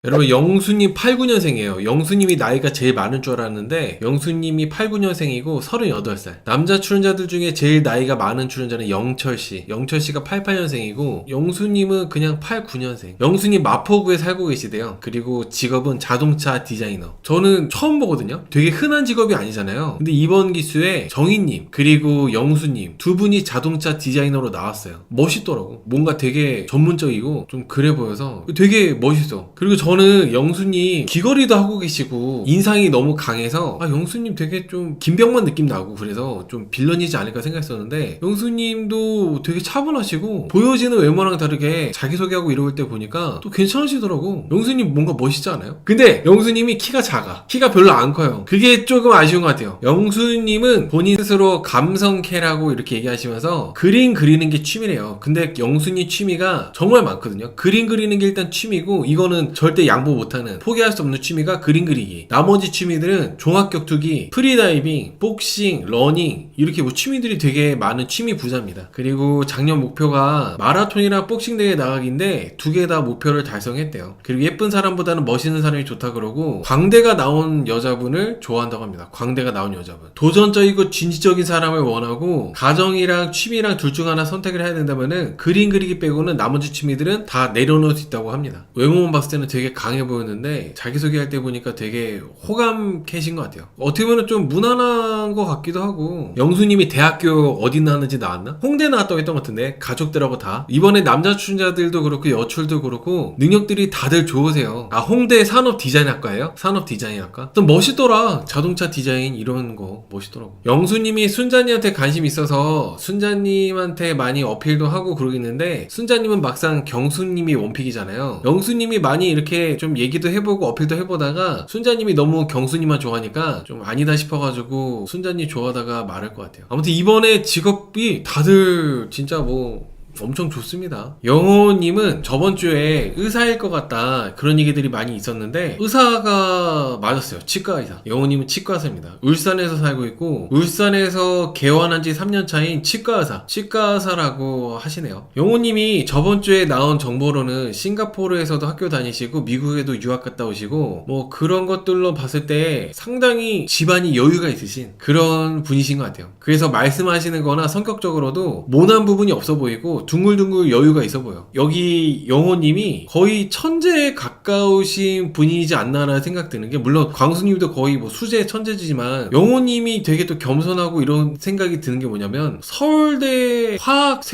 여러분 영수님 89년생이에요. 영수님이 나이가 제일 많은 줄 알았는데 영수님이 89년생이고 38살. 남자 출연자들 중에 제일 나이가 많은 출연자는 영철씨. 영철씨가 88년생이고 영수님은 그냥 89년생. 영수님 마포구에 살고 계시대요. 그리고 직업은 자동차 디자이너. 저는 처음 보거든요. 되게 흔한 직업이 아니잖아요. 근데 이번 기수에 정희님 그리고 영수님 두 분이 자동차 디자이너로 나왔어요. 멋있더라고. 뭔가 되게 전문적이고 좀 그래 보여서 되게 멋있어. 그리고 저는 영수님 귀걸이도 하고 계시고 인상이 너무 강해서 영수님 되게 좀 김병만 느낌 나고 그래서 좀 빌런이지 않을까 생각했었는데 영수님도 되게 차분하시고 보여지는 외모랑 다르게 자기소개하고 이럴 때 보니까 또 괜찮으시더라고. 영수님 뭔가 멋있지 않아요? 근데 영수님이 키가 작아. 키가 별로 안 커요. 그게 조금 아쉬운 것 같아요. 영수님은 본인 스스로 감성캐라고 이렇게 얘기하시면서 그림 그리는 게 취미래요. 근데 영수님 취미가 정말 많거든요. 그림 그리는 게 일단 취미고 이거는 절대 양보 못하는 포기할 수 없는 취미가 그림 그리기. 나머지 취미들은 종합격투기, 프리다이빙, 복싱, 러닝 이렇게 뭐 취미들이 되게 많은 취미 부자입니다. 그리고 작년 목표가 마라톤이랑 복싱 대회 나가기인데 두 개 다 목표를 달성했대요. 그리고 예쁜 사람보다는 멋있는 사람이 좋다 그러고 광대가 나온 여자분을 좋아한다고 합니다. 광대가 나온 여자분. 도전적이고 진취적인 사람을 원하고 가정이랑 취미랑 둘 중 하나 선택을 해야 된다면은 그림 그리기 빼고는 나머지 취미들은 다 내려놓을 수 있다고 합니다. 외모만 봤을 때는 되게 강해 보였는데 자기소개할 때 보니까 되게 호감 캐신 것 같아요. 어떻게 보면 좀 무난한 것 같기도 하고. 영수님이 대학교 어디 나왔는지 나왔나? 홍대 나왔다고 했던 것 같은데 가족들하고 다 이번에 남자 출연자들도 그렇고 여출도 그렇고 능력들이 다들 좋으세요. 홍대 산업디자인학과예요? 산업디자인학과? 좀 멋있더라. 자동차 디자인 이런 거 멋있더라고. 영수님이 순자님한테 관심이 있어서 순자님한테 많이 어필도 하고 그러겠는데 순자님은 막상 경수님이 원픽이잖아요. 영수님이 많이 이렇게 좀 얘기도 해보고 어필도 해보다가 순자님이 너무 경수님만 좋아하니까 좀 아니다 싶어가지고 순자님 좋아하다가 말할 것 같아요. 아무튼 이번에 직업이 다들 진짜 뭐 엄청 좋습니다. 영호님은 저번 주에 의사일 것 같다 그런 얘기들이 많이 있었는데 의사가 맞았어요. 치과 의사. 영호님은 치과 의사입니다. 울산에서 살고 있고 울산에서 개원한 지 3년 차인 치과 의사. 치과 의사라고 하시네요. 영호님이 저번 주에 나온 정보로는 싱가포르에서도 학교 다니시고 미국에도 유학 갔다 오시고 뭐 그런 것들로 봤을 때 상당히 집안이 여유가 있으신 그런 분이신 것 같아요. 그래서 말씀하시는 거나 성격적으로도 모난 부분이 없어 보이고 둥글둥글 여유가 있어 보여. 여기 영호님이 거의 천재에 가까우신 분이지 않나라는 생각 드는 게, 물론 광수님도 거의 뭐 수재 천재지만 영호님이 되게 또 겸손하고 이런 생각이 드는 게 뭐냐면 서울대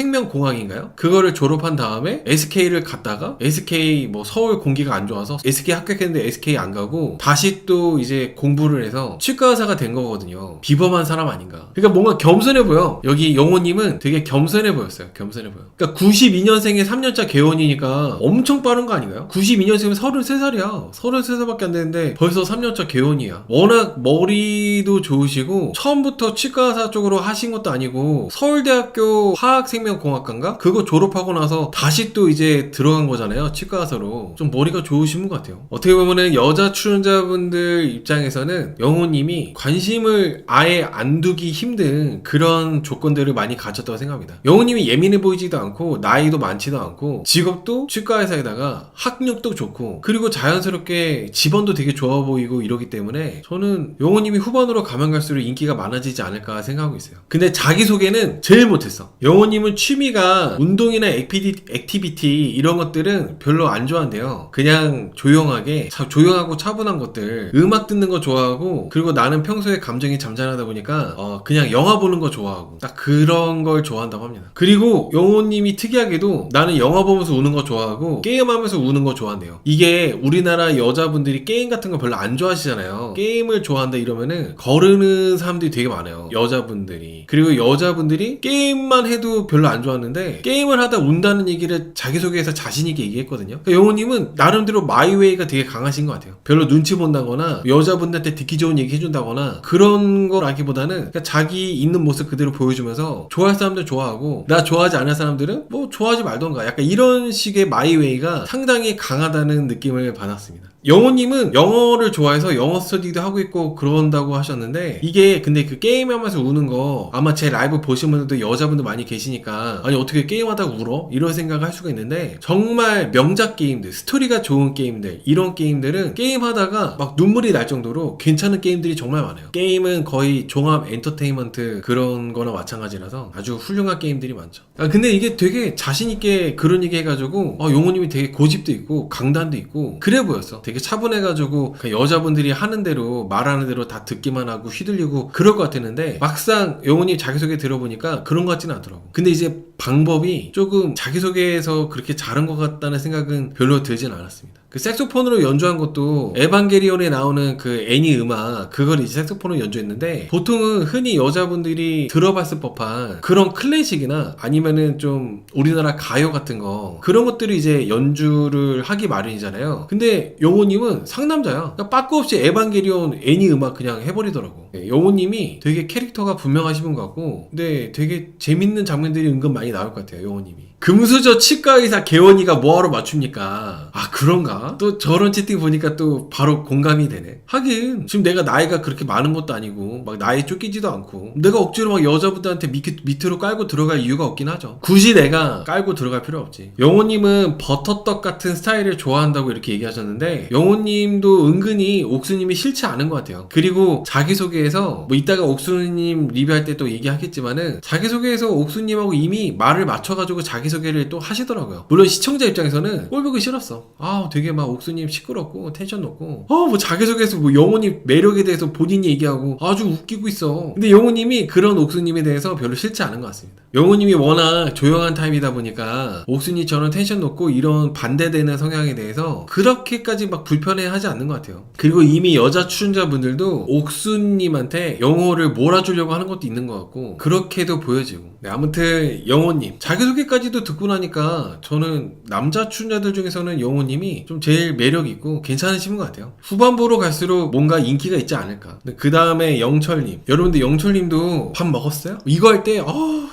화학생명공학인가요? 그거를 졸업한 다음에 SK를 갔다가 SK 뭐 서울 공기가 안 좋아서 SK 합격했는데 SK 안 가고 다시 또 이제 공부를 해서 치과의사가 된 거거든요. 비범한 사람 아닌가. 그러니까 뭔가 겸손해 보여. 여기 영호님은 되게 겸손해 보였어요. 겸손해 보여. 그러니까 92년생에 3년차 개원이니까 엄청 빠른 거 아닌가요? 92년생이면 33살이야. 33살밖에 안 되는데 벌써 3년차 개원이야. 워낙 머리도 좋으시고 처음부터 치과의사 쪽으로 하신 것도 아니고 서울대학교 화학생명공학과인가? 그거 졸업하고 나서 다시 또 이제 들어간 거잖아요. 치과의사로. 좀 머리가 좋으신 것 같아요. 어떻게 보면은 여자 출연자분들 입장에서는 영호님이 관심을 아예 안 두기 힘든 그런 조건들을 많이 갖췄다고 생각합니다. 영호님이 예민해 보이지도 않고 나이도 많지도 않고 직업도 치과의사에다가 학력도 좋고 그리고 자연스럽게 집안도 되게 좋아 보이고 이러기 때문에 저는 영호님이 후반으로 가면 갈수록 인기가 많아지지 않을까 생각하고 있어요. 근데 자기소개는 제일 못했어. 영호님은 취미가 운동이나 액티비티 이런 것들은 별로 안 좋아한대요. 그냥 조용하게 조용하고 차분한 것들, 음악 듣는 거 좋아하고 그리고 나는 평소에 감정이 잠잠하다 보니까 그냥 영화 보는 거 좋아하고 딱 그런 걸 좋아한다고 합니다. 그리고 영호님이 특이하게도 나는 영화 보면서 우는 거 좋아하고 게임하면서 우는 거 좋아한대요. 이게 우리나라 여자분들이 게임 같은 거 별로 안 좋아하시잖아요. 게임을 좋아한다 이러면은 거르는 사람들이 되게 많아요. 여자분들이. 그리고 여자분들이 게임만 해도 별로 안 좋아하는데 게임을 하다 운다는 얘기를 자기소개에서 자신있게 얘기했거든요. 그러니까 영호님은 나름대로 마이웨이가 되게 강하신 것 같아요. 별로 눈치 본다거나 여자분들한테 듣기 좋은 얘기 해준다거나 그런 거라기보다는 그러니까 자기 있는 모습 그대로 보여주면서 좋아할 사람들 좋아하고 나 좋아하지 않을 사람 사람들은 뭐 좋아하지 말던가 약간 이런 식의 마이웨이가 상당히 강하다는 느낌을 받았습니다. 영호님은 영어를 좋아해서 영어 스터디도 하고 있고 그런다고 하셨는데, 이게 근데 그 게임하면서 우는 거 아마 제 라이브 보신 분들도 여자분들 많이 계시니까 아니 어떻게 게임하다가 울어? 이런 생각을 할 수가 있는데, 정말 명작 게임들, 스토리가 좋은 게임들, 이런 게임들은 게임하다가 막 눈물이 날 정도로 괜찮은 게임들이 정말 많아요. 게임은 거의 종합 엔터테인먼트 그런 거나 마찬가지라서 아주 훌륭한 게임들이 많죠. 근데 이게 되게 자신있게 그런 얘기 해가지고 영호님이 되게 고집도 있고 강단도 있고 그래 보였어. 되게 차분해가지고 그냥 여자분들이 하는 대로 말하는 대로 다 듣기만 하고 휘둘리고 그럴 것 같았는데, 막상 영호님 자기소개 들어보니까 그런 것 같지는 않더라고. 근데 이제 방법이 조금 자기소개에서 그렇게 잘한 것 같다는 생각은 별로 들진 않았습니다. 그 색소폰으로 연주한 것도 에반게리온에 나오는 그 애니 음악, 그걸 이제 색소폰으로 연주했는데, 보통은 흔히 여자분들이 들어봤을 법한 그런 클래식이나 아니면은 좀 우리나라 가요 같은 거, 그런 것들을 이제 연주를 하기 마련이잖아요. 근데 영호님은 상남자야. 그러니까 빠꾸 없이 에반게리온 애니 음악 그냥 해버리더라고. 영호님이 되게 캐릭터가 분명하신 분 같고, 근데 되게 재밌는 장면들이 은근 많이 나올 것 같아요, 영호님이. 금수저 치과의사 개원이가 뭐하러 맞춥니까? 아 그런가? 또 저런 채팅 보니까 또 바로 공감이 되네. 하긴 지금 내가 나이가 그렇게 많은 것도 아니고 막 나이에 쫓기지도 않고 내가 억지로 막 여자분들한테 밑으로 깔고 들어갈 이유가 없긴 하죠. 굳이 내가 깔고 들어갈 필요 없지. 영호님은 버터떡 같은 스타일을 좋아한다고 이렇게 얘기하셨는데, 영호님도 은근히 옥수님이 싫지 않은 것 같아요. 그리고 자기소개에서 뭐 이따가 옥수님 리뷰할 때 또 얘기하겠지만은, 자기소개에서 옥수님하고 이미 말을 맞춰가지고 자기소개를 또 하시더라고요. 물론 시청자 입장에서는 꼴보기 싫었어. 되게 막 옥수님 시끄럽고 텐션 높고 뭐 자기소개에서 뭐 영호님 매력에 대해서 본인이 얘기하고 아주 웃기고 있어. 근데 영호님이 그런 옥수님에 대해서 별로 싫지 않은 것 같습니다. 영호님이 워낙 조용한 타입이다 보니까 옥수님처럼 텐션 높고 이런 반대되는 성향에 대해서 그렇게까지 막 불편해하지 않는 것 같아요. 그리고 이미 여자 출연자분들도 옥수님한테 영호를 몰아주려고 하는 것도 있는 것 같고 그렇게도 보여지고. 네, 아무튼 영호님 자기소개까지도 듣고 나니까 저는 남자 출연자들 중에서는 영호님이 좀 제일 매력있고 괜찮으신 것 같아요. 후반부로 갈수록 뭔가 인기가 있지 않을까. 그 다음에 영철님, 여러분들 영철님도 밥 먹었어요? 이거 할 때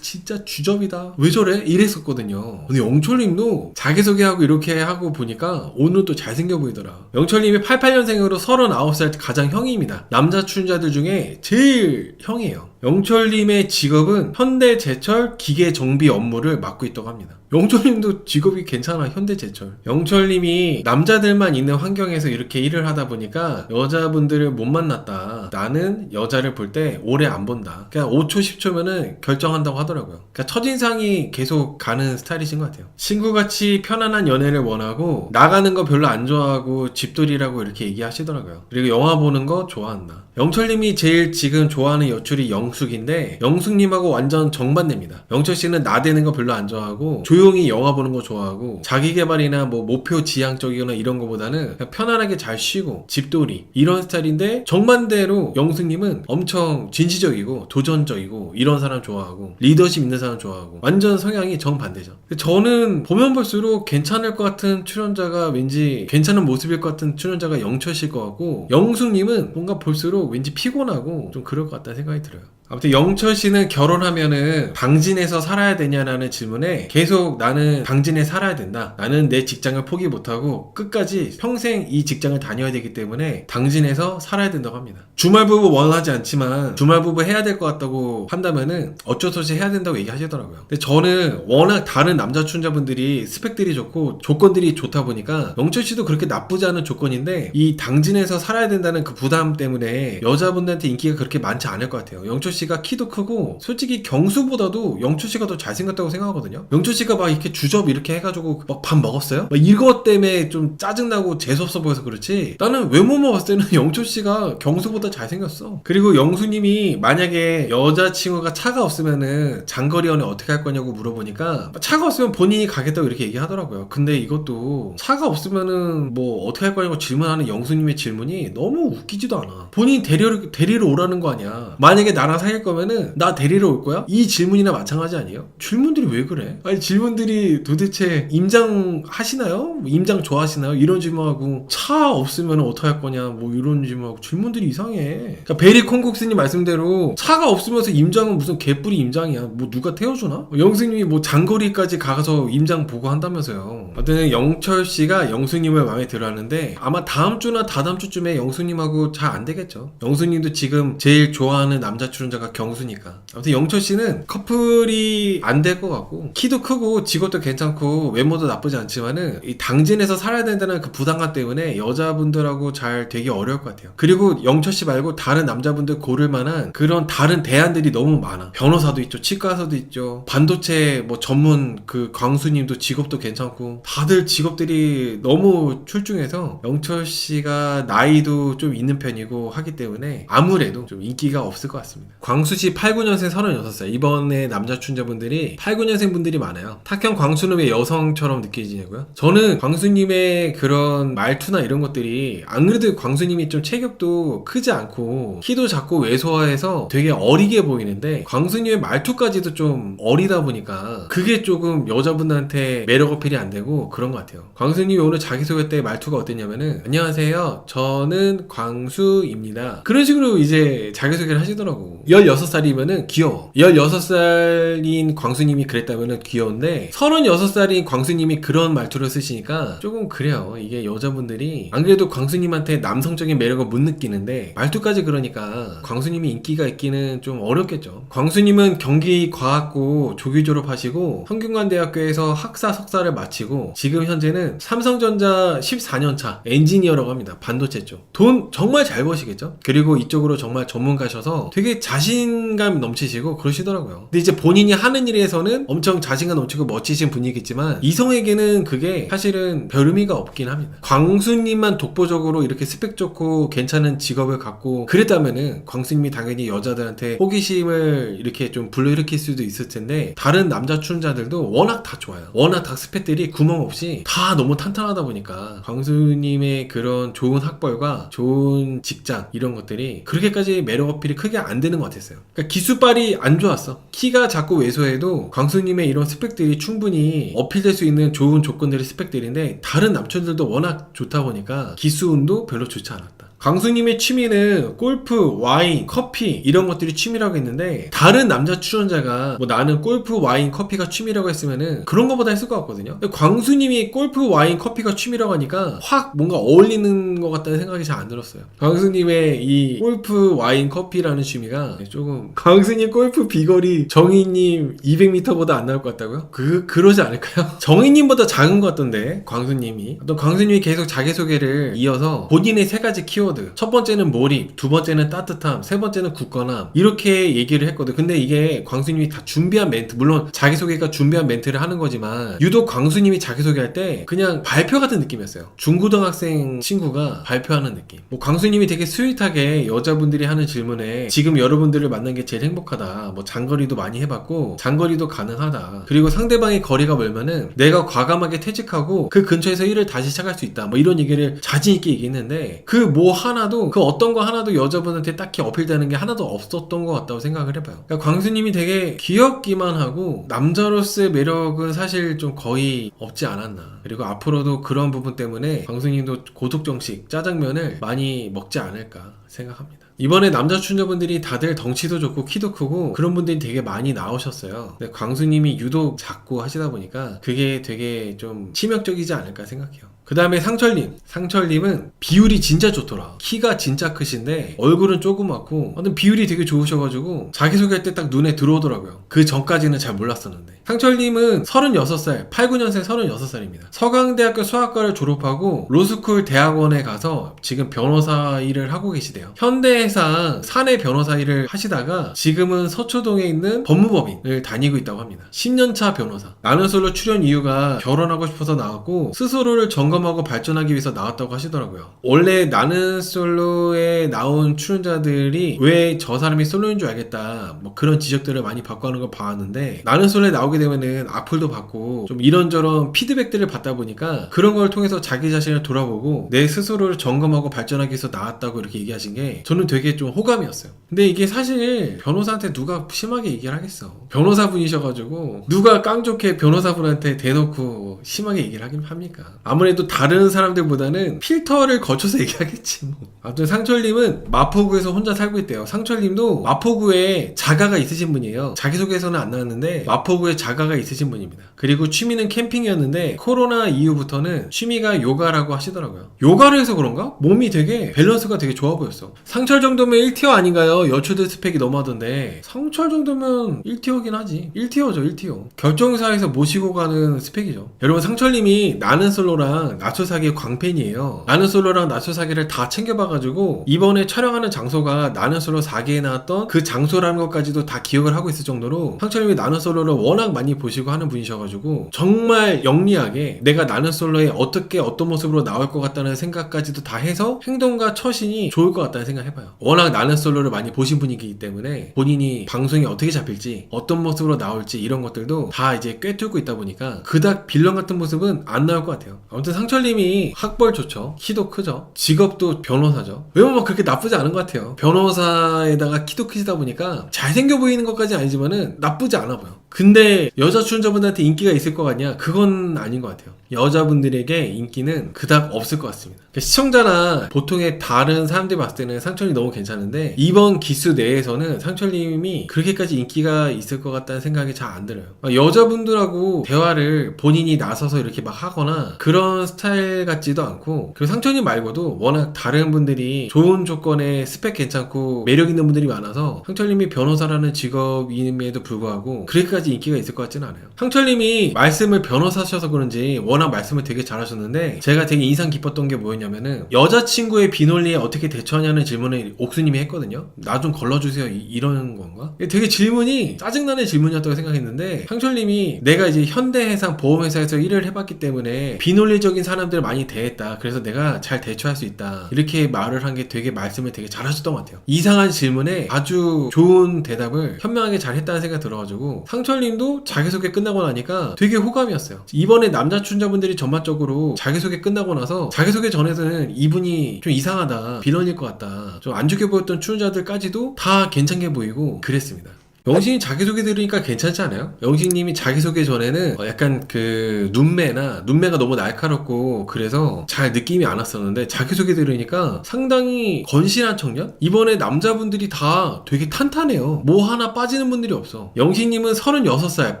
진짜 주접이다, 왜 저래? 이랬었거든요. 근데 영철님도 자기소개하고 이렇게 하고 보니까 오늘 또 잘생겨 보이더라. 영철님이 88년생으로 39살 가장 형입니다. 남자 출연자들 중에 제일 형이에요. 영철님의 직업은 현대제철 기계정비 업무를 맡고 있다고 합니다. 영철님도 직업이 괜찮아. 현대제철. 영철님이 남자들만 있는 환경에서 이렇게 일을 하다 보니까 여자분들을 못 만났다. 나는 여자를 볼 때 오래 안 본다. 그냥 5초 10초면은 결정한다고 하더라고요. 그러니까 첫인상이 계속 가는 스타일이신 것 같아요. 친구같이 편안한 연애를 원하고 나가는 거 별로 안 좋아하고 집돌이라고 이렇게 얘기하시더라고요. 그리고 영화 보는 거 좋아한다. 영철님이 제일 지금 좋아하는 여출이 영숙인데, 영숙님하고 완전 정반대입니다. 영철씨는 나대는 거 별로 안 좋아하고 조용히 영화 보는 거 좋아하고 자기계발이나 뭐 목표 지향적이거나 이런 거보다는 그냥 편안하게 잘 쉬고 집돌이 이런 스타일인데, 정반대로 영숙님은 엄청 진취적이고 도전적이고 이런 사람 좋아하고 리더십 있는 사람 좋아하고 완전 성향이 정반대죠. 저는 보면 볼수록 괜찮을 것 같은 출연자가, 왠지 괜찮은 모습일 것 같은 출연자가 영철씨일 것 같고, 영숙님은 뭔가 볼수록 왠지 피곤하고 좀 그럴 것 같다는 생각이 들어요. 아무튼 영철씨는 결혼하면은 당진에서 살아야 되냐라는 질문에 계속 나는 당진에 살아야 된다. 나는 내 직장을 포기 못하고 끝까지 평생 이 직장을 다녀야 되기 때문에 당진에서 살아야 된다고 합니다. 주말부부 원하지 않지만 주말부부 해야 될 것 같다고 한다면은 어쩔 수 없이 해야 된다고 얘기하시더라고요. 근데 저는 워낙 다른 남자 출연자분들이 스펙들이 좋고 조건들이 좋다 보니까 영철씨도 그렇게 나쁘지 않은 조건인데, 이 당진에서 살아야 된다는 그 부담 때문에 여자분들한테 인기가 그렇게 많지 않을 것 같아요. 영철씨가 키도 크고 솔직히 경수보다도 영철씨가 더 잘생겼다고 생각하거든요. 영철씨가 막 이렇게 주접 이렇게 해가지고 막 밥 먹었어요? 막 이것 때문에 좀 짜증나고 재수없어 보여서 그렇지, 나는 외모만 봤을 때는 영철씨가 경수보다 잘생겼어. 그리고 영수님이 만약에 여자친구가 차가 없으면은 장거리 연애 어떻게 할 거냐고 물어보니까 차가 없으면 본인이 가겠다고 이렇게 얘기하더라고요. 근데 이것도 차가 없으면은 뭐 어떻게 할 거냐고 질문하는 영수님의 질문이 너무 웃기지도 않아. 본인이 데리러 오라는 거 아니야. 만약에 나랑 사귈 거면은 나 데리러 올 거야? 이 질문이나 마찬가지 아니에요? 질문들이 왜 그래? 아니 질문들이 도대체 임장 하시나요? 임장 좋아하시나요? 이런 질문하고 차 없으면 어떡할 거냐 뭐 이런 질문하고 질문들이 이상해. 그러니까 베리 콩국스님 말씀대로 차가 없으면서 임장은 무슨 개뿔이 임장이야. 뭐 누가 태워주나? 영수님이 뭐 장거리까지 가서 임장 보고 한다면서요. 어쨌든 영철씨가 영수님을 마음에 들어하는데 아마 다음 주나 다다음 주쯤에 영수님하고 잘 안 되겠죠. 영수님도 지금 제일 좋아하는 남자 출연자가 경수니까. 아무튼 영철씨는 커플이 안 될 것 같고 키도 크고 직업도 괜찮고 외모도 나쁘지 않지만은 이 당진에서 살아야 된다는 그 부담감 때문에 여자분들하고 잘 되기 어려울 것 같아요. 그리고 영철씨 말고 다른 남자분들 고를 만한 그런 다른 대안들이 너무 많아. 변호사도 있죠, 치과사도 있죠, 반도체 뭐 전문 그 광수님도 직업도 괜찮고 다들 직업들이 너무 출중해서 영철씨가 나이도 좀 있는 편이고 하기 때문에 아무래도 좀 인기가 없을 것 같습니다. 광수씨 89년생 36살. 이번에 남자 출연자분들이 89년생 분들이 많아요. 탁형 광수는 왜 여성처럼 느껴지냐고요? 저는 광수님의 그런 말투나 이런 것들이 안 그래도 광수님이 좀 체격도 크지 않고 키도 작고 왜소해서 되게 어리게 보이는데 광수님의 말투까지도 좀 어리다 보니까 그게 조금 여자분한테 매력 어필이 안 되고 그런 것 같아요. 광수님이 오늘 자기소개 때 말투가 어땠냐면은 안녕하세요, 저는 광수입니다. 그런 식으로 이제 자기소개를 하시더라고. 16살이면은 귀여워. 16살인 광수님이 그랬다면은 귀여운데 36살인 광수님이 그런 말투를 쓰시니까 조금 그래요. 이게 여자분들이 안 그래도 광수님한테 남성적인 매력을 못 느끼는데 말투까지 그러니까 광수님이 인기가 있기는 좀 어렵겠죠. 광수님은 경기과학고 조기 졸업하시고 성균관대학교에서 학사 석사를 마치고 지금 현재는 삼성전자 14년차 엔지니어라고 합니다. 반도체 쪽. 돈 정말 잘 버시겠죠? 그리고 이쪽으로 정말 전문가셔서 되게 자신감 넘치시고 그러시더라고요. 근데 이제 본인이 하는 일에서는 엄청 자신감 넘치고 멋지신 분이겠지만 이성에게는 그게 사실은 별 의미가 없긴 합니다. 광수님만 독보적으로 이렇게 스펙 좋고 괜찮은 직업을 갖고 그랬다면은 광수님이 당연히 여자들한테 호기심을 이렇게 좀 불러일으킬 수도 있을 텐데 다른 남자 출연자들도 워낙 다 좋아요. 워낙 다 스펙들이 구멍 없이 다 너무 탄탄하다 보니까 광수님의 그런 좋은 학벌과 좋은 직장 이런 것들이 그렇게까지 매력 어필이 크게 안 되는 것 같았어요. 그러니까 기수발이 안 좋았어. 키가 작고 왜소해도 광수님의 이런 스펙들이 충분히 어필될 수 있는 좋은 조건들의 스펙들인데 다른 남친들도 워낙 좋다 보니까 기수운도 별로 좋지 않았다. 광수님의 취미는 골프, 와인, 커피 이런 것들이 취미라고 했는데 다른 남자 출연자가 뭐 나는 골프, 와인, 커피가 취미라고 했으면은 그런 거보다 했을 것 같거든요. 근데 광수님이 골프, 와인, 커피가 취미라고 하니까 확 뭔가 어울리는 것 같다는 생각이 잘 안 들었어요. 광수님의 이 골프, 와인, 커피라는 취미가 조금 광수님 골프 비거리 정희님 200m보다 안 나올 것 같다고요? 그러지 않을까요? 정희님보다 작은 것 같던데 광수님이. 또 광수님이 계속 자기소개를 이어서 본인의 세 가지 키워드, 첫 번째는 몰입, 두 번째는 따뜻함, 세 번째는 굳건함 이렇게 얘기를 했거든. 근데 이게 광수님이 다 준비한 멘트, 물론 자기소개가 준비한 멘트를 하는 거지만 유독 광수님이 자기소개할 때 그냥 발표 같은 느낌이었어요. 중고등학생 친구가 발표하는 느낌. 뭐 광수님이 되게 스윗하게 여자분들이 하는 질문에 지금 여러분들을 만난 게 제일 행복하다, 뭐 장거리도 많이 해봤고 장거리도 가능하다, 그리고 상대방의 거리가 멀면은 내가 과감하게 퇴직하고 그 근처에서 일을 다시 시작할 수 있다, 뭐 이런 얘기를 자신있게 얘기했는데 그 뭐 하나도, 그 어떤 거 하나도 여자분한테 딱히 어필되는 게 하나도 없었던 것 같다고 생각을 해봐요. 그러니까 광수님이 되게 귀엽기만 하고 남자로서의 매력은 사실 좀 거의 없지 않았나. 그리고 앞으로도 그런 부분 때문에 광수님도 고독정식 짜장면을 많이 먹지 않을까 생각합니다. 이번에 남자 출연자분들이 다들 덩치도 좋고 키도 크고 그런 분들이 되게 많이 나오셨어요. 근데 광수님이 유독 작고 하시다 보니까 그게 되게 좀 치명적이지 않을까 생각해요. 그 다음에 상철님은 비율이 진짜 좋더라. 키가 진짜 크신데 얼굴은 조그맣고 비율이 되게 좋으셔가지고 자기소개할 때 딱 눈에 들어오더라고요. 그 전까지는 잘 몰랐었는데. 상철님은 36살, 89년생 36살입니다. 서강대학교 수학과를 졸업하고 로스쿨 대학원에 가서 지금 변호사 일을 하고 계시대요. 현대해상 사내 변호사 일을 하시다가 지금은 서초동에 있는 법무법인을 다니고 있다고 합니다. 10년차 변호사. 나는 솔로 출연 이유가 결혼하고 싶어서 나왔고 스스로를 점검 점검하고 발전하기 위해서 나왔다고 하시더라고요. 원래 나는 솔로에 나온 출연자들이 왜 저 사람이 솔로인 줄 알겠다 뭐 그런 지적들을 많이 받고 하는 걸 봐왔는데, 나는 솔로에 나오게 되면은 악플도 받고 좀 이런저런 피드백들을 받다 보니까 그런 걸 통해서 자기 자신을 돌아보고 내 스스로를 점검하고 발전하기 위해서 나왔다고 이렇게 얘기하신 게 저는 되게 좀 호감이었어요. 근데 이게 사실 변호사한테 누가 심하게 얘기를 하겠어. 변호사분이셔가지고 누가 깡좋게 변호사분한테 대놓고 심하게 얘기를 하긴 합니까? 아무래도 다른 사람들보다는 필터를 거쳐서 얘기하겠지 뭐. 아무튼 상철님은 마포구에서 혼자 살고 있대요. 상철님도 마포구에 자가가 있으신 분이에요. 자기소개서는 안 나왔는데 마포구에 자가가 있으신 분입니다. 그리고 취미는 캠핑이었는데 코로나 이후부터는 취미가 요가라고 하시더라고요. 요가를 해서 그런가? 몸이 되게 밸런스가 되게 좋아 보였어. 상철 정도면 1티어 아닌가요? 여초대 스펙이 너무하던데 상철 정도면 1티어긴 하지. 1티어죠 1티어. 결정사에서 모시고 가는 스펙이죠. 여러분, 상철님이 나는 솔로랑 나초사기의 광팬이에요. 나는 솔로랑 나초사기를 다 챙겨봐가지고 이번에 촬영하는 장소가 나는 솔로 4기에 나왔던 그 장소라는 것까지도 다 기억을 하고 있을 정도로 상철님이 나는 솔로를 워낙 많이 보시고 하는 분이셔가지고 정말 영리하게 내가 나는 솔로에 어떻게 어떤 모습으로 나올 것 같다는 생각까지도 다 해서 행동과 처신이 좋을 것 같다는 생각 해봐요. 워낙 나는 솔로를 많이 보신 분이기 때문에 본인이 방송이 어떻게 잡힐지 어떤 모습으로 나올지 이런 것들도 다 이제 꿰뚫고 있다 보니까 그닥 빌런 같은 모습은 안 나올 것 같아요. 아무튼 상철님이 학벌 좋죠. 키도 크죠. 직업도 변호사죠. 왜냐면 뭐 그렇게 나쁘지 않은 것 같아요. 변호사에다가 키도 크시다 보니까 잘생겨 보이는 것까지는 아니지만은 나쁘지 않아 보여. 근데 여자 출연자분들한테 인기가 있을 것 같냐? 그건 아닌 것 같아요. 여자분들에게 인기는 그닥 없을 것 같습니다. 그러니까 시청자나 보통의 다른 사람들이 봤을 때는 상철이 너무 괜찮은데 이번 기수 내에서는 상철님이 그렇게까지 인기가 있을 것 같다는 생각이 잘 안 들어요. 여자분들하고 대화를 본인이 나서서 이렇게 막 하거나 그런 스타일 같지도 않고, 그리고 상철님 말고도 워낙 다른 분들이 좋은 조건에 스펙 괜찮고 매력 있는 분들이 많아서 상철님이 변호사라는 직업임에도 불구하고 그렇게까지 인기가 있을 것 같지는 않아요. 상철님이 말씀을 변호사셔서 그런지 워낙 말씀을 되게 잘하셨는데 제가 되게 인상 깊었던 게 뭐였냐면은 여자친구의 비논리에 어떻게 대처하냐는 질문을 옥수님이 했거든요. 나 좀 걸러주세요 이런 건가? 되게 질문이 짜증나는 질문이었다고 생각했는데 상철님이 내가 이제 현대해상 보험회사에서 일을 해봤기 때문에 비논리적인 사람들을 많이 대했다. 그래서 내가 잘 대처할 수 있다. 이렇게 말을 한 게 되게 말씀을 되게 잘하셨던 것 같아요. 이상한 질문에 아주 좋은 대답을 현명하게 잘 했다는 생각이 들어가지고 상철님도 자기소개 끝나고 나니까 되게 호감이었어요. 이번에 남자 출연자분들이 전반적으로 자기소개 끝나고 나서 자기소개 전에는 이분이 좀 이상하다, 비넌일 것 같다, 좀 안 좋게 보였던 출연자들까지도 다 괜찮게 보이고 그랬습니다. 영신이 자기소개 들으니까 괜찮지 않아요? 영신님이 자기소개 전에는 약간 그 눈매가 너무 날카롭고 그래서 잘 느낌이 안 왔었는데 자기소개 들으니까 상당히 건실한 청년? 이번에 남자분들이 다 되게 탄탄해요. 뭐 하나 빠지는 분들이 없어. 영신님은 36살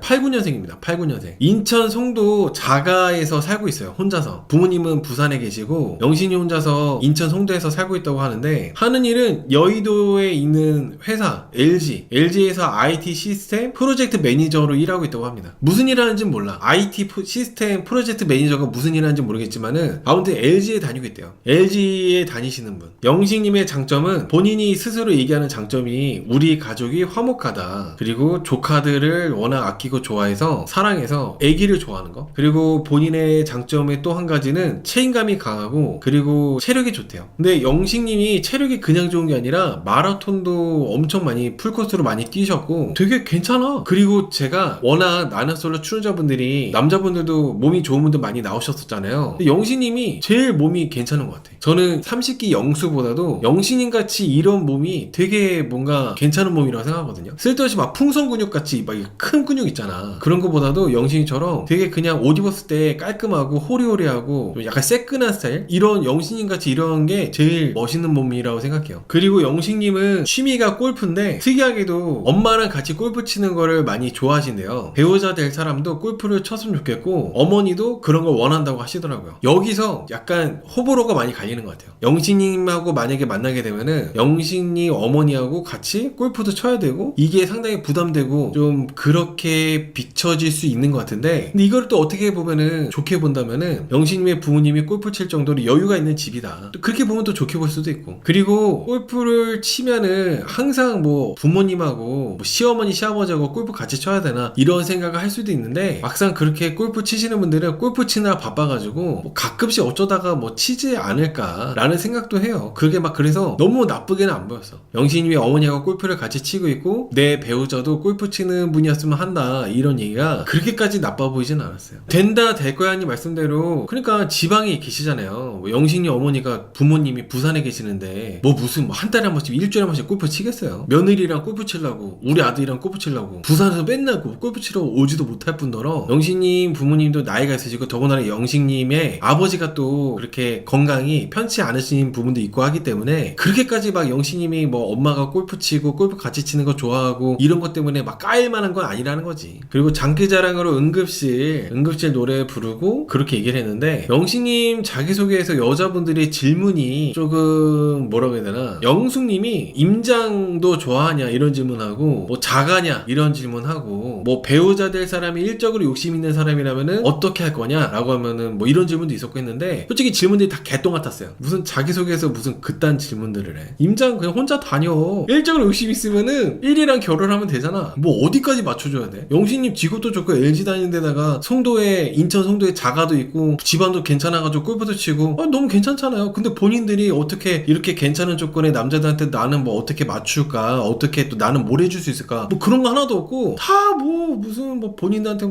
89년생입니다 89년생. 인천 송도 자가에서 살고 있어요. 혼자서. 부모님은 부산에 계시고 영신이 혼자서 인천 송도에서 살고 있다고 하는데 하는 일은 여의도에 있는 회사 LG에서 IT 시스템 프로젝트 매니저로 일하고 있다고 합니다. 무슨 일 하는지는 몰라. IT 시스템 프로젝트 매니저가 무슨 일 하는지 모르겠지만은 아무튼 LG에 다니고 있대요. LG에 다니시는 분. 영식님의 장점은 본인이 스스로 얘기하는 장점이 우리 가족이 화목하다. 그리고 조카들을 워낙 아끼고 좋아해서 사랑해서 애기를 좋아하는 거. 그리고 본인의 장점의 또 한 가지는 책임감이 강하고 그리고 체력이 좋대요. 근데 영식님이 체력이 그냥 좋은 게 아니라 마라톤도 엄청 많이 풀코스로 많이 뛰셨고 되게 괜찮아. 그리고 제가 워낙 나는 솔로 출연자분들이 남자분들도 몸이 좋은 분들 많이 나오셨었잖아요. 근데 영신님이 제일 몸이 괜찮은 것 같아. 저는 30기 영수보다도 영신님 같이 이런 몸이 되게 뭔가 괜찮은 몸이라고 생각하거든요. 쓸데없이 막 풍선 근육 같이 막 큰 근육 있잖아. 그런 거보다도 영신이처럼 되게 그냥 옷 입었을 때 깔끔하고 호리호리하고 좀 약간 새끈한 스타일? 이런 영신님 같이 이런 게 제일 멋있는 몸이라고 생각해요. 그리고 영신님은 취미가 골프인데 특이하게도 엄마랑 같이 골프 치는 거를 많이 좋아하신대요. 배우자 될 사람도 골프를 쳤으면 좋겠고 어머니도 그런 걸 원한다고 하시더라고요. 여기서 약간 호불호가 많이 갈리는 것 같아요. 영신님하고 만약에 만나게 되면은 영신님 어머니하고 같이 골프도 쳐야 되고 이게 상당히 부담되고 좀 그렇게 비춰질 수 있는 것 같은데, 근데 이걸 또 어떻게 보면은 좋게 본다면은 영신님의 부모님이 골프 칠 정도로 여유가 있는 집이다. 또 그렇게 보면 또 좋게 볼 수도 있고, 그리고 골프를 치면은 항상 뭐 부모님하고 뭐 시어머니 시아버지하고 골프 같이 쳐야 되나 이런 생각을 할 수도 있는데, 막상 그렇게 골프 치시는 분들은 골프 치느라 바빠가지고 뭐 가끔씩 어쩌다가 뭐 치지 않을까 라는 생각도 해요. 그게 막 그래서 너무 나쁘게는 안 보였어. 영신님이 어머니하고 골프를 같이 치고 있고 내 배우자도 골프 치는 분이었으면 한다 이런 얘기가 그렇게까지 나빠 보이진 않았어요. 된다 될 거야 님 말씀대로. 그러니까 지방에 계시잖아요. 뭐 영신이 어머니가 부모님이 부산에 계시는데 뭐 무슨 뭐 한 달에 한 번씩 일주일에 한 번씩 골프 치겠어요? 며느리랑 골프 치려고 우리 아들이랑 골프 치려고 부산에서 맨날 골프 치러 오지도 못할 뿐더러 영신님 부모님도 나이가 있으시고 더군다나 영신님의 아버지가 또 그렇게 건강이 편치 않으신 부분도 있고 하기 때문에 그렇게까지 막 영신님이 뭐 엄마가 골프 치고 골프 같이 치는 거 좋아하고 이런 것 때문에 막 까일 만한 건 아니라는 거지. 그리고 장기자랑으로 응급실 노래 부르고 그렇게 얘기를 했는데, 영신님 자기소개에서 여자분들의 질문이 조금 뭐라고 해야 되나, 영숙님이 임장도 좋아하냐 이런 질문하고 뭐 자가냐 이런 질문하고 뭐 배우자 될 사람이 일적으로 욕심 있는 사람이라면은 어떻게 할 거냐 라고 하면은 뭐 이런 질문도 있었고 했는데, 솔직히 질문들이 다 개똥 같았어요. 무슨 자기소개에서 무슨 그딴 질문들을 해. 임장 그냥 혼자 다녀. 일적으로 욕심 있으면은 1이랑 결혼하면 되잖아. 뭐 어디까지 맞춰줘야 돼? 영신님 직업도 좋고 LG 다니는 데다가 인천 송도에 자가도 있고 집안도 괜찮아가지고 골프도 치고 너무 괜찮잖아요. 근데 본인들이 어떻게 이렇게 괜찮은 조건의 남자들한테 나는 뭐 어떻게 맞출까, 어떻게 또 나는 뭘 해줄 수 있을까, 뭐 그런 거 하나도 없고 다 뭐 무슨 뭐 본인들한테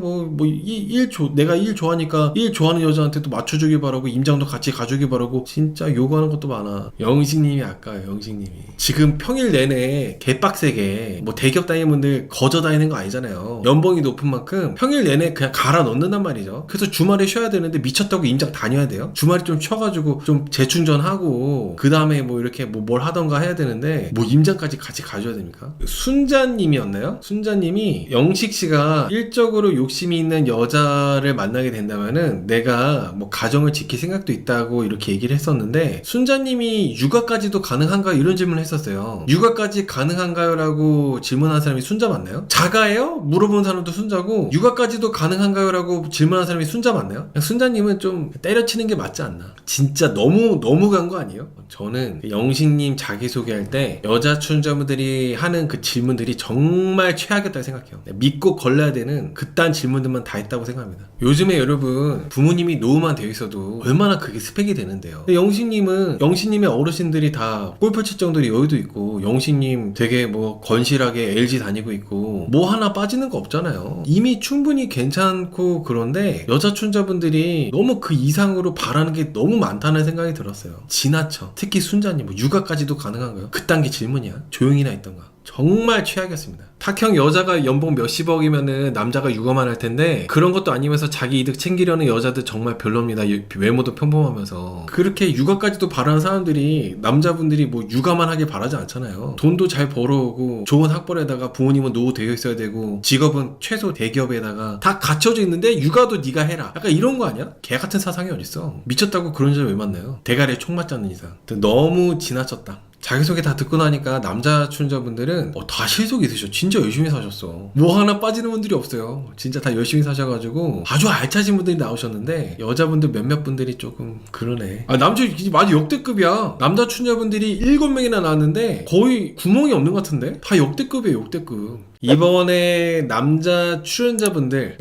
내가 일 좋아하니까 일 좋아하는 여자한테 또 맞춰주길 바라고 임장도 같이 가주길 바라고 진짜 요구하는 것도 많아. 영식님이 아까요. 영식님이 지금 평일 내내 개빡세게 뭐 대기업 다니는 분들 거저 다니는 거 아니잖아요. 연봉이 높은 만큼 평일 내내 그냥 갈아 넣는단 말이죠. 그래서 주말에 쉬어야 되는데 미쳤다고 임장 다녀야 돼요. 주말에 좀 쉬어가지고 좀 재충전하고 그 다음에 뭐 이렇게 뭐 뭘 하던가 해야 되는데 뭐 임장까지 같이 가줘야 됩니까? 순자님이었나요? 순자님이 영식씨가 일적으로 욕심이 있는 여자를 만나게 된다면은 내가 뭐 가정을 지킬 생각도 있다고 이렇게 얘기를 했었는데, 순자님이 육아까지도 가능한가 이런 질문을 했었어요. 육아까지 가능한가요? 라고 질문한 사람이 순자 맞나요? 자가예요? 물어본 사람도 순자고 육아까지도 가능한가요? 라고 질문한 사람이 순자 맞나요? 순자님은 좀 때려치는 게 맞지 않나? 진짜 너무 간 거 아니에요? 저는 영식님 자기소개할 때 여자 출연자분들이 하는 그 질문들이 정말 최악이었다고 생각해요. 믿고 걸러야 되는 그딴 질문들만 다 했다고 생각합니다. 요즘에 여러분 부모님이 노후만 되어 있어도 얼마나 그게 스펙이 되는데요. 영식님의 어르신들이 다 골프 칠 정도로 여유도 있고, 영식님 되게 뭐 건실하게 LG 다니고 있고 뭐 하나 빠지는 거 없잖아요. 이미 충분히 괜찮고, 그런데 여자 출연자분들이 너무 그 이상으로 바라는 게 너무 많다는 생각이 들었어요. 지나쳐. 특히 순자님 뭐 육아까지도 가능한가요? 그딴 게 질문이야? 조용히나 있던가. 정말 최악이었습니다. 탁형 여자가 연봉 몇십억이면은 남자가 육아만 할 텐데 그런 것도 아니면서 자기 이득 챙기려는 여자들 정말 별로입니다. 외모도 평범하면서. 그렇게 육아까지도 바라는 사람들이, 남자분들이 뭐 육아만 하길 바라지 않잖아요. 돈도 잘 벌어오고 좋은 학벌에다가 부모님은 노후 되어 있어야 되고 직업은 최소 대기업에다가 다 갖춰져 있는데 육아도 네가 해라. 약간 이런 거 아니야? 개 같은 사상이 어딨어. 미쳤다고 그런 여자 왜 만나요? 대가리에 총 맞지 않는 이상. 너무 지나쳤다. 자기소개 다 듣고 나니까 남자 출연자분들은 다 실속이 있으셔. 진짜 열심히 사셨어. 뭐 하나 빠지는 분들이 없어요. 진짜 다 열심히 사셔가지고 아주 알차신 분들이 나오셨는데, 여자분들 몇몇 분들이 조금 그러네. 남자 맞아, 역대급이야. 남자 출연자분들이 7명이나 나왔는데 거의 구멍이 없는 것 같은데? 다 역대급이에요. 역대급. 이번에 남자 출연자들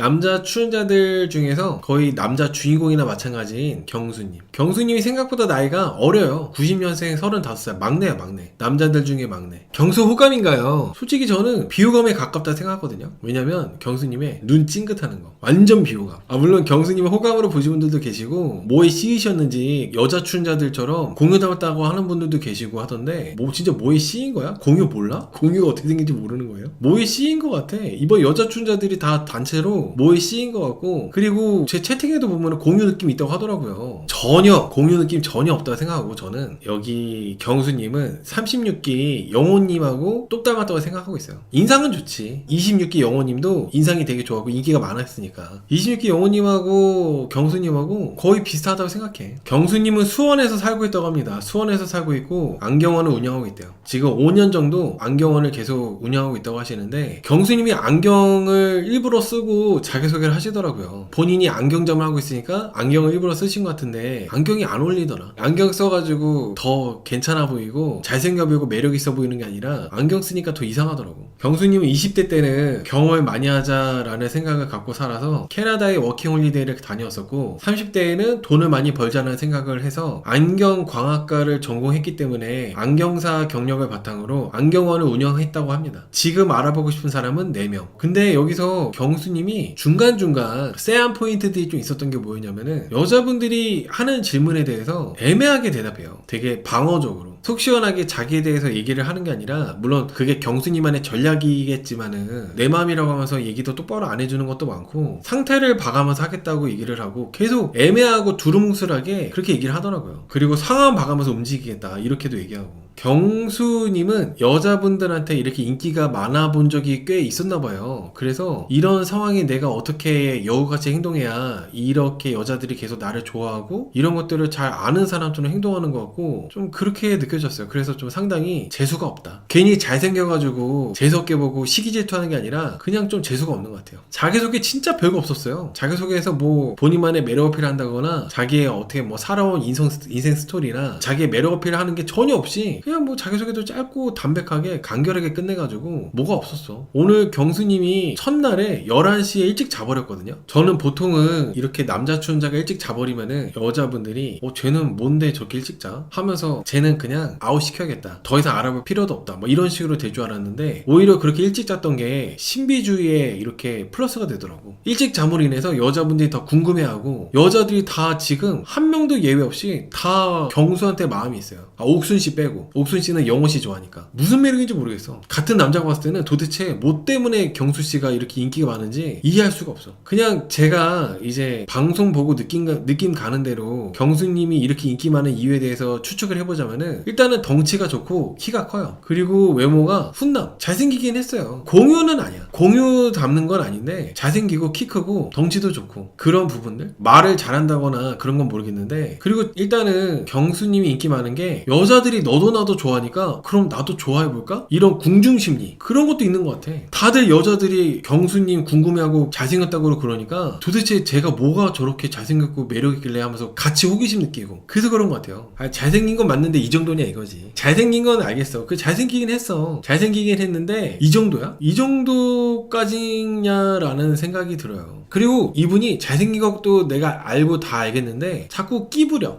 중에서 거의 남자 주인공이나 마찬가지인 경수님이 생각보다 나이가 어려요. 90년생 35살. 막내야, 막내. 남자들 중에 막내. 경수 호감인가요? 솔직히 저는 비호감에 가깝다 생각하거든요. 왜냐면 경수님의 눈 찡긋하는 거 완전 비호감. 물론 경수님의 호감으로 보신 분들도 계시고 뭐에 씌이셨는지 여자 출연자들처럼 공유 닮았다고 하는 분들도 계시고 하던데, 뭐 진짜 뭐에 씌인 거야? 공유 몰라? 공유가 어떻게 생긴지 모르는 거예요? 뭐에 씌인 것 같아. 이번 여자 출연자들이 다 단체로 뭐에 씌인 것 같고, 그리고 제 채팅에도 보면 공유 느낌 있다고 하더라고요. 전혀 공유 느낌 전혀 없다고 생각하고, 저는 여기 경수님은 36기 영호님하고 똑 닮았다고 생각하고 있어요. 인상은 좋지. 26기 영호님도 인상이 되게 좋아하고 인기가 많았으니까 26기 영호님하고 경수님하고 거의 비슷하다고 생각해. 경수님은 수원에서 살고 있다고 합니다. 수원에서 살고 있고 안경원을 운영하고 있대요. 지금 5년 정도 안경원을 계속 운영하고 있다고 하시는데, 있는데 경수님이 안경을 일부러 쓰고 자기소개를 하시더라고요. 본인이 안경점을 하고 있으니까 안경을 일부러 쓰신 것 같은데 안경이 안 어울리더라. 안경 써가지고 더 괜찮아 보이고 잘생겨 보이고 매력 있어 보이는 게 아니라 안경 쓰니까 더 이상하더라고. 경수님은 20대 때는 경험을 많이 하자라는 생각을 갖고 살아서 캐나다에 워킹홀리데이를 다녔었고 30대에는 돈을 많이 벌자는 생각을 해서 안경광학과를 전공했기 때문에 안경사 경력을 바탕으로 안경원을 운영했다고 합니다. 지금 알아보고 싶은 사람은 4명. 근데 여기서 경수님이 중간중간 쎄한 포인트들이 좀 있었던 게 뭐였냐면은 여자분들이 하는 질문에 대해서 애매하게 대답해요. 되게 방어적으로. 속 시원하게 자기에 대해서 얘기를 하는 게 아니라 물론 그게 경수님만의 전략이겠지만은 내 마음이라고 하면서 얘기도 똑바로 안 해주는 것도 많고 상태를 봐가면서 하겠다고 얘기를 하고 계속 애매하고 두루뭉술하게 그렇게 얘기를 하더라고요. 그리고 상황 봐가면서 움직이겠다 이렇게도 얘기하고. 경수님은 여자분들한테 이렇게 인기가 많아 본 적이 꽤 있었나 봐요. 그래서 이런 상황에 내가 어떻게 여우같이 행동해야 이렇게 여자들이 계속 나를 좋아하고 이런 것들을 잘 아는 사람처럼 행동하는 것 같고 좀 그렇게 느껴졌어요. 그래서 좀 상당히 재수가 없다. 괜히 잘생겨가지고 재수없게 보고 시기 질투하는 게 아니라 그냥 좀 재수가 없는 것 같아요. 자기소개 진짜 별거 없었어요. 자기소개에서 뭐 본인만의 매력 어필을 한다거나 자기의 어떻게 뭐 살아온 인생 스토리나 자기의 매력 어필을 하는 게 전혀 없이 그냥 뭐 자기소개도 짧고 담백하게 간결하게 끝내가지고 뭐가 없었어. 오늘 경수님이 첫날에 11시에 일찍 자버렸거든요. 저는 보통은 이렇게 남자 출연자가 일찍 자버리면은 여자분들이 쟤는 뭔데 저렇게 일찍 자? 하면서 쟤는 그냥 아웃 시켜야겠다. 더 이상 알아볼 필요도 없다. 뭐 이런 식으로 될 줄 알았는데 오히려 그렇게 일찍 잤던 게 신비주의에 이렇게 플러스가 되더라고. 일찍 잠으로 인해서 여자분들이 더 궁금해하고 여자들이 다 지금 한 명도 예외 없이 다 경수한테 마음이 있어요. 옥순씨 빼고. 옥순씨는 영호씨 좋아하니까. 무슨 매력인지 모르겠어. 같은 남자가 봤을 때는 도대체 뭐 때문에 경수씨가 이렇게 인기가 많은지 이해할 수가 없어. 그냥 제가 이제 방송 보고 느낌 가는 대로 경수님이 이렇게 인기 많은 이유에 대해서 추측을 해보자면은 일단은 덩치가 좋고 키가 커요. 그리고 외모가 훈남. 잘생기긴 했어요. 공유는 아니야. 공유 닮는 건 아닌데 잘생기고 키 크고 덩치도 좋고 그런 부분들? 말을 잘한다거나 그런 건 모르겠는데 그리고 일단은 경수님이 인기 많은 게 여자들이 너도 나도 좋아하니까 그럼 나도 좋아해볼까? 이런 궁중심리 그런 것도 있는 것 같아. 다들 여자들이 경수님 궁금해하고 잘생겼다고 그러니까 도대체 제가 뭐가 저렇게 잘생겼고 매력있길래 하면서 같이 호기심 느끼고 그래서 그런 것 같아요. 잘생긴 건 맞는데 이 정도냐 이거지. 잘생긴 건 알겠어. 잘생기긴 했어. 잘생기긴 했는데 이 정도야? 이 정도까지냐라는 생각이 들어요. 그리고 이분이 잘생긴 것도 내가 알고 다 알겠는데 자꾸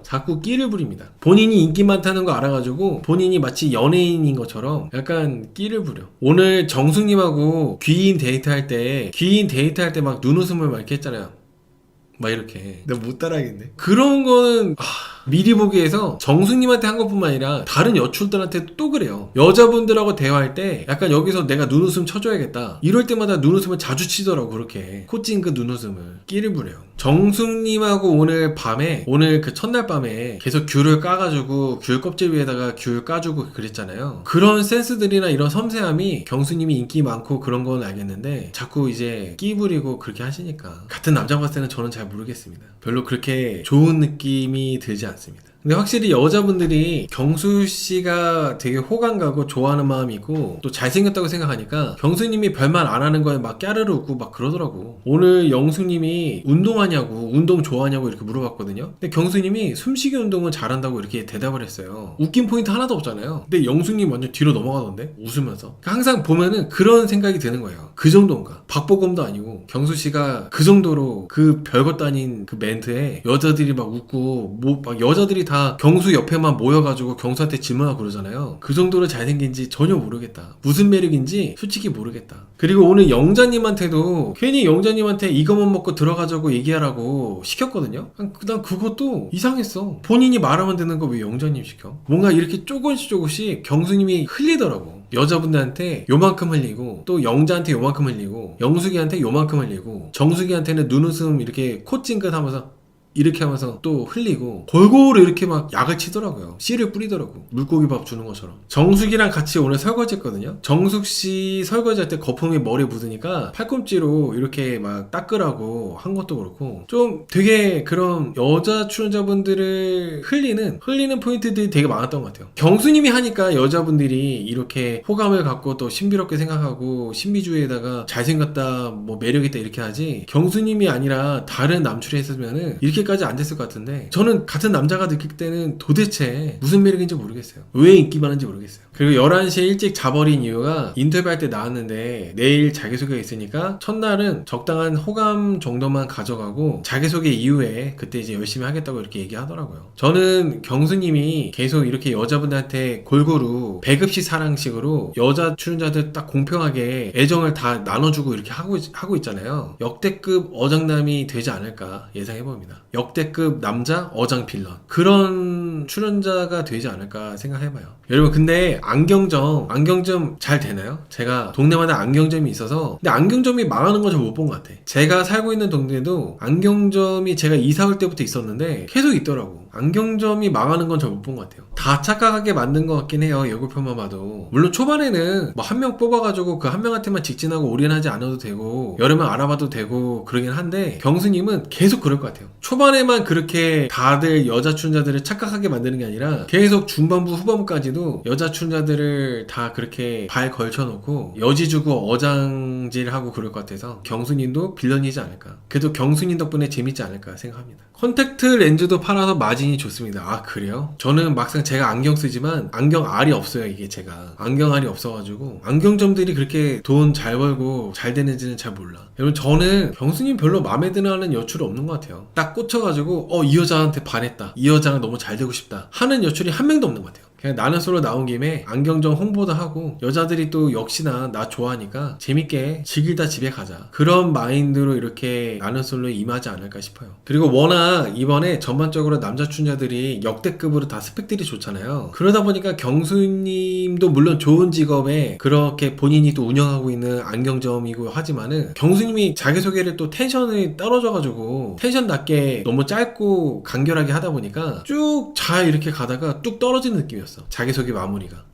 자꾸 끼를 부립니다. 본인이 인기 많다는 거 알아가지고 본인이 마치 연예인인 것처럼 약간 끼를 부려. 오늘 정숙님하고 귀인 데이트할 때 막 눈웃음을 막 이렇게 했잖아요. 막 이렇게. 내가 못 따라하겠네. 그런 거는 미리 보기에서 정숙님한테 한 것뿐만 아니라 다른 여출들한테도 또 그래요. 여자분들하고 대화할 때 약간 여기서 내가 눈웃음 쳐줘야겠다. 이럴 때마다 눈웃음을 자주 치더라고. 그렇게 코찐 그 눈웃음을 끼를 부려요. 정숙님하고 오늘 그 첫날 밤에 계속 귤을 까가지고 귤 껍질 위에다가 귤 까주고 그랬잖아요. 그런 센스들이나 이런 섬세함이 경수님이 인기 많고 그런 건 알겠는데 자꾸 이제 끼 부리고 그렇게 하시니까 같은 남자 봤을 때는 저는 잘 모르겠습니다. 별로 그렇게 좋은 느낌이 들지 않습니다. 근데 확실히 여자분들이 경수씨가 되게 호감 가고 좋아하는 마음이 있고 또 잘생겼다고 생각하니까 경수님이 별말 안 하는 거에 막 까르르 웃고 막 그러더라고. 오늘 영수님이 운동하냐고 운동 좋아하냐고 이렇게 물어봤거든요. 근데 경수님이 숨쉬기 운동은 잘한다고 이렇게 대답을 했어요. 웃긴 포인트 하나도 없잖아요. 근데 영수님 완전 뒤로 넘어가던데 웃으면서. 항상 보면은 그런 생각이 드는 거예요. 그 정도인가? 박보검도 아니고 경수씨가 그 정도로 그 별것도 아닌 그 멘트에 여자들이 막 웃고 막 여자들이 다 경수 옆에만 모여가지고 경수한테 질문하고 그러잖아요. 그 정도로 잘생긴지 전혀 모르겠다. 무슨 매력인지 솔직히 모르겠다. 그리고 오늘 영자님한테도 괜히 영자님한테 이것만 먹고 들어가자고 얘기하라고 시켰거든요. 난 그것도 이상했어. 본인이 말하면 되는 거 왜 영자님 시켜? 뭔가 이렇게 조금씩 경수님이 흘리더라고. 여자분들한테 요만큼 흘리고 또 영자한테 요만큼 흘리고 영숙이한테 요만큼 흘리고 정숙이한테는 눈웃음 이렇게 코 찡긋 하면서 이렇게 하면서 또 흘리고 골고루 이렇게 막 약을 치더라고요. 씨를 뿌리더라고. 물고기 밥 주는 것처럼. 정숙이랑 같이 오늘 설거지 했거든요. 정숙씨 설거지 할 때 거품이 머리에 묻으니까 팔꿈치로 이렇게 막 닦으라고 한 것도 그렇고 좀 되게 그런 여자 출연자분들을 흘리는 포인트들이 되게 많았던 것 같아요. 경수님이 하니까 여자분들이 이렇게 호감을 갖고 또 신비롭게 생각하고 신비주의에다가 잘생겼다 뭐 매력있다 이렇게 하지, 경수님이 아니라 다른 남출이 했으면은 이렇게까지 안 됐을 것 같은데, 저는 같은 남자가 느낄 때는 도대체 무슨 매력인지 모르겠어요. 왜 인기 많은지 모르겠어요. 그리고 11시에 일찍 자버린 이유가 인터뷰할 때 나왔는데 내일 자기소개가 있으니까 첫날은 적당한 호감 정도만 가져가고 자기소개 이후에 그때 이제 열심히 하겠다고 이렇게 얘기하더라고요. 저는 경수님이 계속 이렇게 여자분들한테 골고루 배급식 사랑식으로 여자 출연자들 딱 공평하게 애정을 다 나눠주고 이렇게 하고 있잖아요. 역대급 어장남이 되지 않을까 예상해봅니다. 역대급 남자 어장 빌런, 그런 출연자가 되지 않을까 생각해봐요. 여러분, 근데 안경점 잘 되나요? 제가 동네마다 안경점이 있어서, 근데 안경점이 망하는 건 잘 못 본 것 같아. 제가 살고 있는 동네도 안경점이 제가 이사 올 때부터 있었는데 계속 있더라고. 안경점이 망하는 건 잘 못 본 것 같아요. 다 착각하게 만든 것 같긴 해요. 예고편만 봐도. 물론 초반에는 뭐 한 명 뽑아가지고 그 한 명한테만 직진하고 올인하지 않아도 되고 여러 명 알아봐도 되고 그러긴 한데, 경수님은 계속 그럴 것 같아요. 초반에만 그렇게 다들 여자 출연자들을 착각하게 만드는 게 아니라 계속 중반부 후반부까지도 여자 출연자들을 다 그렇게 발 걸쳐놓고 여지주고 어장질하고 그럴 것 같아서 경수님도 빌런이지 않을까. 그래도 경수님 덕분에 재밌지 않을까 생각합니다. 컨택트 렌즈도 팔아서 마진이 좋습니다. 아, 그래요? 저는 막상 제가 안경 쓰지만 안경 알이 없어요. 이게 제가 안경 알이 없어가지고 안경점들이 그렇게 돈 잘 벌고 잘 되는지는 잘 몰라. 여러분, 저는 경수님 별로 마음에 드는 하는 여출이 없는 것 같아요. 딱 꽂혀가지고 이 여자한테 반했다, 이 여자랑 너무 잘 되고 싶다 하는 여출이 한 명도 없는 것 같아요. 그냥 나는 솔로 나온 김에 안경점 홍보도 하고 여자들이 또 역시나 나 좋아하니까 재밌게 즐기다 집에 가자, 그런 마인드로 이렇게 나는 솔로에 임하지 않을까 싶어요. 그리고 워낙 이번에 전반적으로 남자 출연자들이 역대급으로 다 스펙들이 좋잖아요. 그러다 보니까 경수님도 물론 좋은 직업에 그렇게 본인이 또 운영하고 있는 안경점이고 하지만은, 경수님이 자기소개를 또 텐션이 떨어져가지고 텐션 낮게 너무 짧고 간결하게 하다 보니까 쭉 잘 이렇게 가다가 뚝 떨어지는 느낌이었어, 자기소개 마무리가.